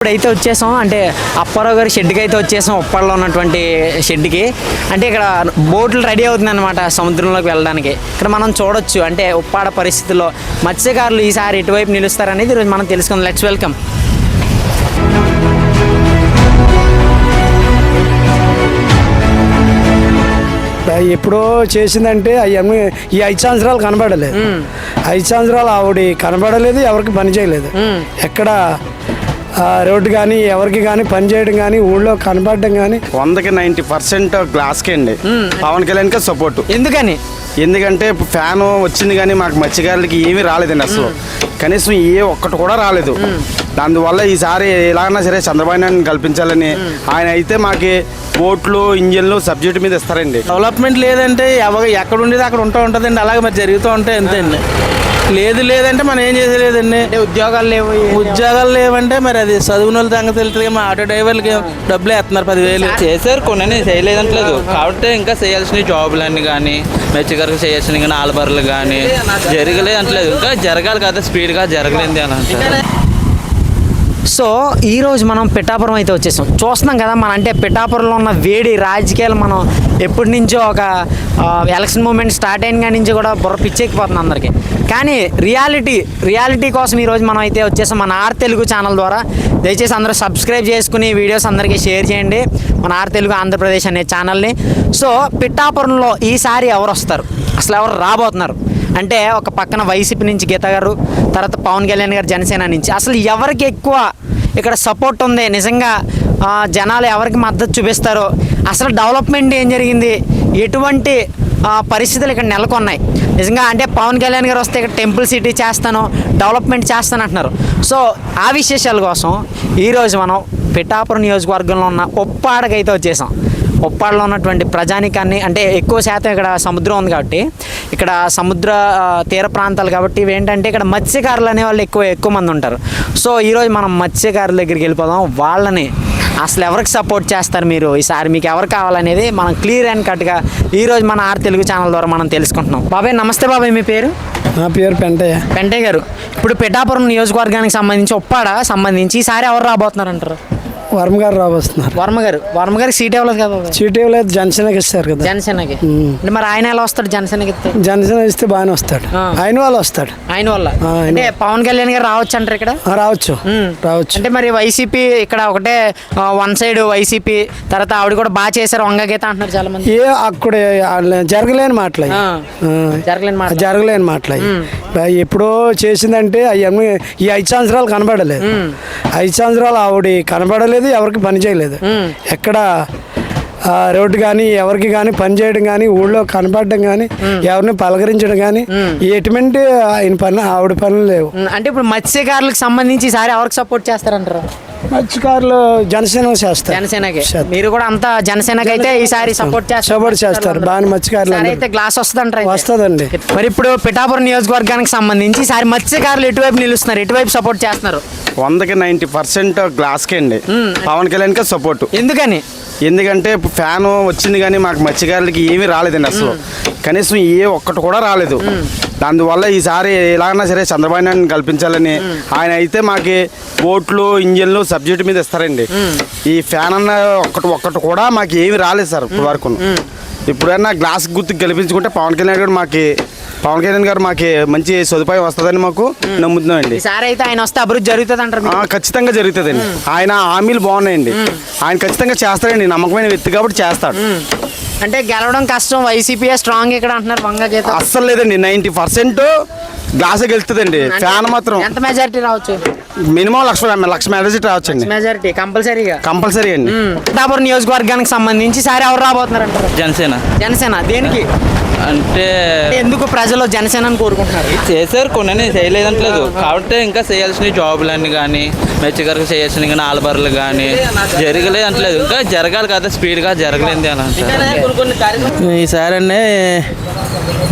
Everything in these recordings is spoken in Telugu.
ఇప్పుడైతే వచ్చేసాం అంటే అప్పారావు గారి షెడ్కి అయితే వచ్చేసాం. ఉప్పాడలో ఉన్నటువంటి షెడ్కి. అంటే ఇక్కడ బోట్లు రెడీ అవుతుంది అనమాట సముద్రంలోకి వెళ్ళడానికి. ఇక్కడ మనం చూడొచ్చు అంటే ఉప్పాడ పరిస్థితుల్లో మత్స్యకారులు ఈసారి ఎటువైపు నిలుస్తారనేది ఈరోజు మనం తెలుసుకుందాం. Let's welcome. ఎప్పుడో చేసిందంటే అవన్నీ ఈ 5 సంవత్సరాలు కనబడలేదు. 5 సంవత్సరాలు ఆవిడ కనబడలేదు, ఎవరికి పని చేయలేదు. ఎక్కడ రోడ్డు కానీ ఎవరికి కానీ పని చేయడం కానీ ఊళ్ళో కనపడడం కానీ 100కి 90% గ్లాస్కే అండి. పవన్ కళ్యాణ్కే సపోర్టు. ఎందుకంటే ఫ్యాన్ వచ్చింది కానీ మాకు మత్స్యకారులకి ఏమీ రాలేదండి. అసలు కనీసం ఏ ఒక్కటి కూడా రాలేదు. అందువల్ల ఈసారి ఎలాగైనా సరే చంద్రబాబు నాయుడు కల్పించాలని ఆయన అయితే మాకు బోట్లు ఇంజన్లు సబ్సిడీ మీద ఇస్తారండి. డెవలప్మెంట్ లేదంటే ఎక్కడ ఉండేది అక్కడ ఉంటుందండి. అలాగే మరి జరుగుతూ ఉంటాయి అంతే అండి. లేదంటే మనం ఏం చేసేలేదండి. ఉద్యోగాలు లేవంటే మరి అది చదువున వాళ్ళ సంగతి తెలుస్తుంది. మా ఆటో డ్రైవర్లకి డబ్బులు వేస్తున్నారు 10,000 చేశారు. కొన్ని చేయలేదంటలేదు కాబట్టి ఇంకా చేయాల్సిన జాబులన్నీ కానీ మెచ్చగారికి చేయాల్సిన కానీ ఆల్బర్లు కానీ జరగలేదు అంటలేదు. ఇంకా జరగాలి కదా, స్పీడ్గా జరగలేదు అని అంటారు. సో ఈరోజు మనం పిఠాపురం అయితే వచ్చేసాం. చూస్తున్నాం కదా మన అంటే పిఠాపురంలో ఉన్న వేడి రాజకీయాలు మనం ఎప్పటి నుంచో ఒక ఎలక్షన్ మూమెంట్ స్టార్ట్ అయిన నుంచి కూడా బుర్ర పిచ్చెక్కిపోతుంది అందరికీ. కానీ రియాలిటీ కోసం ఈరోజు మనం అయితే వచ్చేసాం మన ఆర్ తెలుగు ఛానల్ ద్వారా. దయచేసి అందరూ సబ్స్క్రైబ్ చేసుకుని వీడియోస్ అందరికీ షేర్ చేయండి మన ఆర్ తెలుగు ఆంధ్రప్రదేశ్ అనే ఛానల్ని. సో పిఠాపురంలో ఈసారి ఎవరు వస్తారు, అసలు ఎవరు రాబోతున్నారు అంటే ఒక పక్కన వైసీపీ నుంచి గీత గారు, తర్వాత పవన్ కళ్యాణ్ గారు జనసేన నుంచి. అసలు ఎవరికి ఎక్కువ ఇక్కడ సపోర్ట్ ఉంది, నిజంగా జనాలు ఎవరికి మద్దతు చూపిస్తారో, అసలు డెవలప్మెంట్ ఏం జరిగింది, ఎటువంటి పరిస్థితులు ఇక్కడ నెలకొన్నాయి నిజంగా అంటే పవన్ కళ్యాణ్ గారు వస్తే ఇక్కడ టెంపుల్ సిటీ చేస్తాను, డెవలప్మెంట్ చేస్తాను అంటున్నారు. సో ఆ విశేషాల కోసం ఈరోజు మనం పిఠాపురం నియోజకవర్గంలో ఉన్న ఉప్పాడకైతే వచ్చేసాం. ఉప్పాడలో ఉన్నటువంటి ప్రజానికాన్ని అంటే ఎక్కువ శాతం ఇక్కడ సముద్రం ఉంది కాబట్టి, ఇక్కడ సముద్ర తీర ప్రాంతాలు కాబట్టి ఇవేంటంటే ఇక్కడ మత్స్యకారులు అనే వాళ్ళు ఎక్కువ మంది ఉంటారు. సో ఈరోజు మనం మత్స్యకారుల దగ్గరికి వెళ్ళిపోదాం. వాళ్ళని అసలు ఎవరికి సపోర్ట్ చేస్తారు మీరు ఈసారి, మీకు ఎవరు కావాలనేది మనం క్లియర్ అండ్ కట్గా ఈరోజు మన ఆర్ తెలుగు ఛానల్ ద్వారా మనం తెలుసుకుంటున్నాం. బాబాయ్ నమస్తే. బాబాయ్ మీ పేరు? నా పేరు పెంటయ్య గారు. ఇప్పుడు పిఠాపురం నియోజకవర్గానికి సంబంధించి ఉప్పాడ సంబంధించి ఈసారి ఎవరు రాబోతున్నారు అంటారు? వర్మ గారు రాబోతున్నారు. వర్మ గారికి సీట్ ఇవ్వలేదు కదా? సీట్ ఇవ్వలేదు, జనసేనకి ఇస్తారు కదా. జనసేనకి అంటే మరి ఆయన ఎలా వస్తాడు? జనసేనకి జనసేన ఇస్తే బాగానే వస్తాడు. ఆయన వాళ్ళు వస్తాడు. ఆయన వల్ల అంటే పవన్ కళ్యాణ్ గారు రావచ్చు అంటారు ఇక్కడ? రావచ్చు. అంటే మరి వైసీపీ ఇక్కడ ఒకటే వన్ సైడ్ వైసీపీ, తర్వాత ఆవిడ కూడా బాగా చేశారు వంగగీత అంటున్నారు చాలా మంది. అక్కడ జరగలేని మాటలు ఎప్పుడో చేసిందంటే అవన్నీ ఈ 5 సంవత్సరాలు కనబడలేదు. 5 సంవత్సరాలు ఆవిడ కనబడలేదు, ఎవరికి పని చేయలేదు. ఎక్కడ రోడ్డు కానీ ఎవరికి కానీ పని చేయడం కానీ ఊళ్ళో కనపడడం కానీ ఎవరిని పలకరించడం కానీ ఎటువంటి ఆయన పని ఆవిడ పనులు లేవు. అంటే ఇప్పుడు మత్స్యకారులకు సంబంధించి ఈసారి ఎవరికి సపోర్ట్ చేస్తారంటారు? మత్స్యకారులు జనసేన చేస్తారు. జనసేనకి మీరు కూడా అంతా జనసేనకి అయితే ఈసారి సపోర్ట్ చేస్తారు. బాగా మత్స్యకారులు అయితే గ్లాస్ వస్తుందండి. మరి ఇప్పుడు పిఠాపురం నియోజకవర్గానికి సంబంధించి ఈసారి మత్స్యకారులు ఎటువైపు నిలుస్తున్నారు, ఎటువైపు సపోర్ట్ చేస్తున్నారు? 100కి 90% గ్లాస్కే అండి. పవన్ కళ్యాణ్కే సపోర్టు. ఎందుకంటే ఫ్యాన్ వచ్చింది కానీ మాకు మత్స్యకారులకి ఏమీ రాలేదండి. అసలు కనీసం ఏ ఒక్కటి కూడా రాలేదు. అందువల్ల ఈసారి ఎలాగైనా సరే చంద్రబాబు నాయుడు కల్పించాలని ఆయన అయితే మాకు బోట్లు ఇంజన్లు సబ్సిడీ మీద ఇస్తారండి. ఈ ఫ్యాన్ అన్న ఒక్కటి కూడా మాకు ఏమీ రాలేదు సార్ ఇప్పుడు వరకు. ఇప్పుడైనా గ్లాస్ గుర్తు గెలిపించుకుంటే పవన్ కళ్యాణ్ గారు మాకు మంచి సదుపాయం వస్తుందని మాకు నమ్ముతున్నామండి. ఆయన వస్తే అభివృద్ధి జరుగుతుంది అంటారు? ఖచ్చితంగా జరుగుతుందండి. ఆయన హామీలు బాగున్నాయండి. ఆయన ఖచ్చితంగా చేస్తాడండి. నమ్మకమైన వ్యక్తి కాబట్టి చేస్తాడు. అంటే గెలవడం కష్టం, వైసీపీ స్ట్రాంగ్ ఇక్కడ అంటున్నారు వంగగీత. అస్సలు లేదండి, 90% గ్లాస్ గెలుతుందండి. ఫ్యాన్ మాత్రం ఎంత మెజారిటీ రావచ్చు? మినిమం లక్ష మెజారిటీ రావచ్చండి. మెజారిటీ కంపల్సరీ అండి. పిఠాపురం నియోజకవర్గానికి సంబంధించి ఈసారి ఎవరు రాబోతున్నారు అంటారు? జనసేన. దేనికి అంటే ఎందుకు ప్రజలు జనసేనని కోరుకుంటున్నారు? చేశారు. కొన్ని చేయలేదంటలేదు కాబట్టి ఇంకా చేయాల్సిన జాబులన్నీ కానీ మెచ్చగారికి చేయాల్సిన కానీ ఆల్బర్లు కానీ జరగలేదు అంటలేదు. ఇంకా జరగాలి కదా, స్పీడ్గా జరగలేదు అని అంటారు. ఈసారి అండి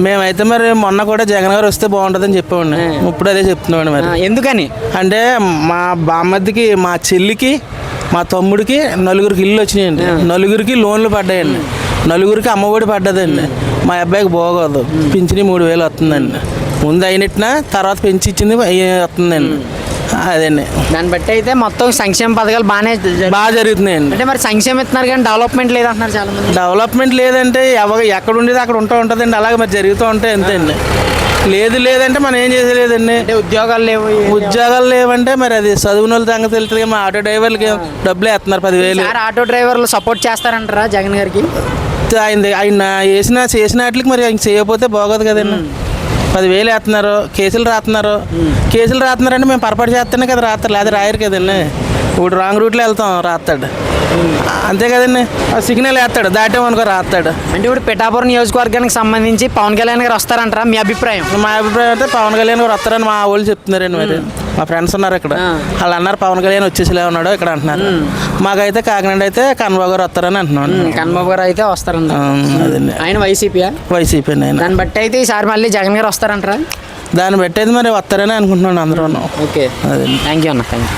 మేమైతే మరి మొన్న కూడా జగన్ గారు వస్తే బాగుంటుందని చెప్పామండి. ఇప్పుడు అదే చెప్తున్నామండి. మరి ఎందుకని అంటే మా బామ్మద్దికి, మా చెల్లికి, మా తమ్ముడికి 4 ఇల్లు వచ్చినాయండి. 4 లోన్లు పడ్డాయండి. 4 అమ్మఒడి పడ్డదండి. మా అబ్బాయికి బాగోదు, పింఛని 3,000 వస్తుందండి. ముందు అయినట్టున తర్వాత పెంచి ఇచ్చింది వస్తుందండి. అదండి దాన్ని బట్టి అయితే మొత్తం సంక్షేమ పథకాలు బాగానే బాగా జరుగుతున్నాయండి. అంటే మరి సంక్షేమం ఇస్తున్నారు కానీ డెవలప్మెంట్ లేదంటున్నారు చాలా మంది. డెవలప్మెంట్ లేదంటే ఎక్కడ ఉండేది అక్కడ ఉంటుందండి, అలాగే మరి జరుగుతూ ఉంటాయి అంతే అండి. లేదంటే మనం ఏం చేసేలేదండి. అంటే ఉద్యోగాలు లేవు. ఉద్యోగాలు లేవంటే మరి అది చదువున వాళ్ళ సంగతి తెలుస్తుంది. మా ఆటో డ్రైవర్లకి డబ్బులు వేస్తున్నారు 10,000. సార్ ఆటో డ్రైవర్లు సపోర్ట్ చేస్తారంటారా జగన్ గారికి? ఆయన చేసిన వాటికి మరి ఆయన చేయకపోతే బాగోదు కదండి. 10,000 వేస్తున్నారు, కేసులు రాస్తున్నారంటే మేము పొరపాటు చేస్తేనే కదా రాస్తారు, లేదా రాయరు కదండి. ఇప్పుడు రాంగ్ రూట్లో వెళ్తాం రాస్తాడు అంతే కదండి. సిగ్నల్ వేస్తాడు, దాటామనుకో రాస్తాడు. అంటే ఇప్పుడు పిఠాపురం నియోజకవర్గానికి సంబంధించి పవన్ కళ్యాణ్ గారు వస్తారంటారా మీ అభిప్రాయం? మా అభిప్రాయం అయితే పవన్ కళ్యాణ్ గారు వస్తారని మా వాళ్ళు చెప్తున్నారండి. మరి మా ఫ్రెండ్స్ ఉన్నారు ఇక్కడ, వాళ్ళు అన్నారు పవన్ కళ్యాణ్ వచ్చేసిలే ఉన్నాడు ఇక్కడ అంటున్నారు. మాకైతే కాకినాడ అయితే కన్నబాబు గారు వస్తారని అంటున్నాను. కన్నబాబు గారు అయితే వస్తారంట. అదండి. ఆయన వైసీపీయా? వైసీపీ అండి ఆయన. దాన్ని బట్టి అయితే ఈసారి మళ్ళీ జగన్ గారు వస్తారంటారా? దాన్ని బట్టి అయితే మరి వస్తారని అనుకుంటున్నాను అందరూ. ఓకే, అదండి. థ్యాంక్ యూ అన్న, థ్యాంక్ యూ.